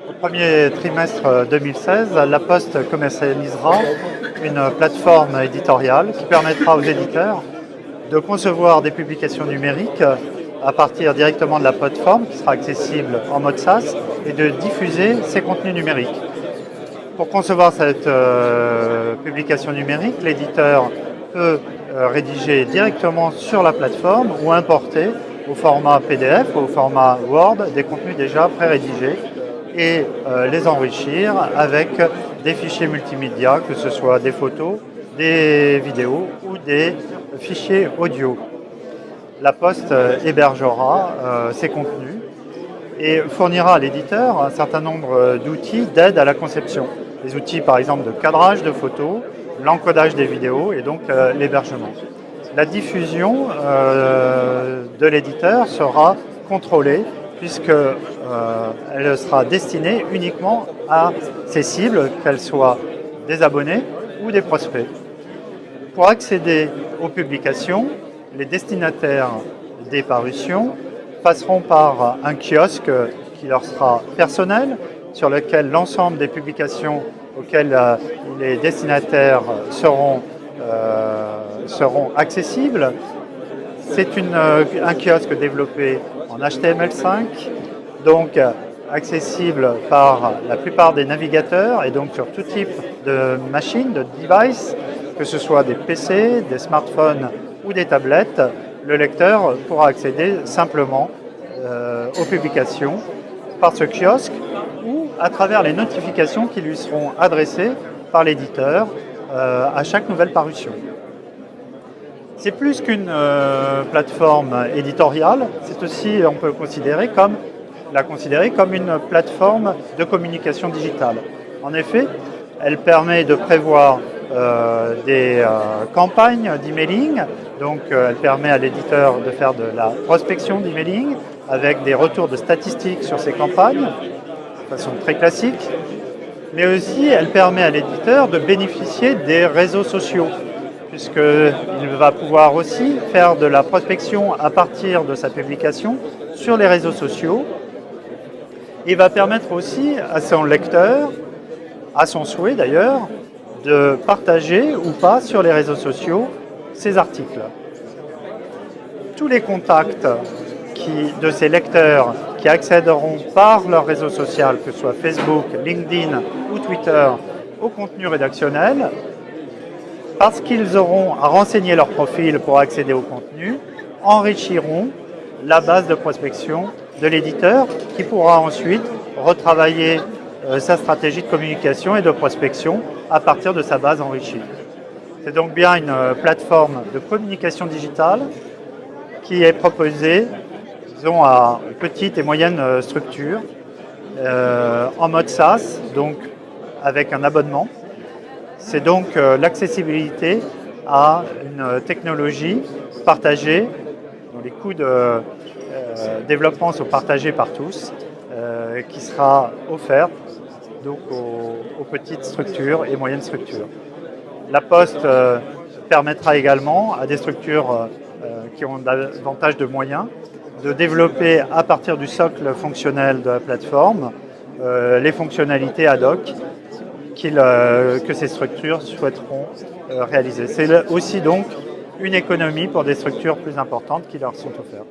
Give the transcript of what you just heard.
Au premier trimestre 2016, La Poste commercialisera une plateforme éditoriale qui permettra aux éditeurs de concevoir des publications numériques à partir directement de la plateforme qui sera accessible en mode SaaS et de diffuser ces contenus numériques. Pour concevoir cette publication numérique, l'éditeur peut rédiger directement sur la plateforme ou importer au format PDF ou au format Word des contenus déjà pré-rédigés et les enrichir avec des fichiers multimédia, que ce soit des photos, des vidéos ou des fichiers audio. La Poste hébergera ces contenus et fournira à l'éditeur un certain nombre d'outils d'aide à la conception. Des outils par exemple de cadrage de photos, l'encodage des vidéos et donc l'hébergement. La diffusion de l'éditeur sera contrôlée puisqu'elle sera destinée uniquement à ses cibles, qu'elles soient des abonnés ou des prospects. Pour accéder aux publications, les destinataires des parutions passeront par un kiosque qui leur sera personnel, sur lequel l'ensemble des publications auxquelles les destinataires seront accessibles. C'est un kiosque développé en HTML5, donc accessible par la plupart des navigateurs et donc sur tout type de machines, de devices, que ce soit des PC, des smartphones ou des tablettes. Le lecteur pourra accéder simplement aux publications par ce kiosque ou à travers les notifications qui lui seront adressées par l'éditeur à chaque nouvelle parution. C'est plus qu'une plateforme éditoriale, c'est aussi, on peut la considérer comme une plateforme de communication digitale. En effet, elle permet de prévoir des campagnes d'emailing, donc elle permet à l'éditeur de faire de la prospection d'emailing avec des retours de statistiques sur ces campagnes, de façon très classique, mais aussi elle permet à l'éditeur de bénéficier des réseaux sociaux, puisqu'il va pouvoir aussi faire de la prospection à partir de sa publication sur les réseaux sociaux. Il va permettre aussi à son lecteur, à son souhait d'ailleurs, de partager ou pas sur les réseaux sociaux ces articles. Tous les contacts de ces lecteurs qui accéderont par leur réseau social, que ce soit Facebook, LinkedIn ou Twitter, au contenu rédactionnel, parce qu'ils auront à renseigner leur profil pour accéder au contenu, enrichiront la base de prospection de l'éditeur qui pourra ensuite retravailler sa stratégie de communication et de prospection à partir de sa base enrichie. C'est donc bien une plateforme de communication digitale qui est proposée, disons, à petite et moyenne structure, en mode SaaS, donc avec un abonnement. C'est donc l'accessibilité à une technologie partagée, dont les coûts de développement sont partagés par tous, qui sera offerte donc aux petites structures et moyennes structures. La Poste permettra également à des structures qui ont davantage de moyens de développer à partir du socle fonctionnel de la plateforme les fonctionnalités ad hoc que ces structures souhaiteront réaliser. C'est aussi donc une économie pour des structures plus importantes qui leur sont offertes.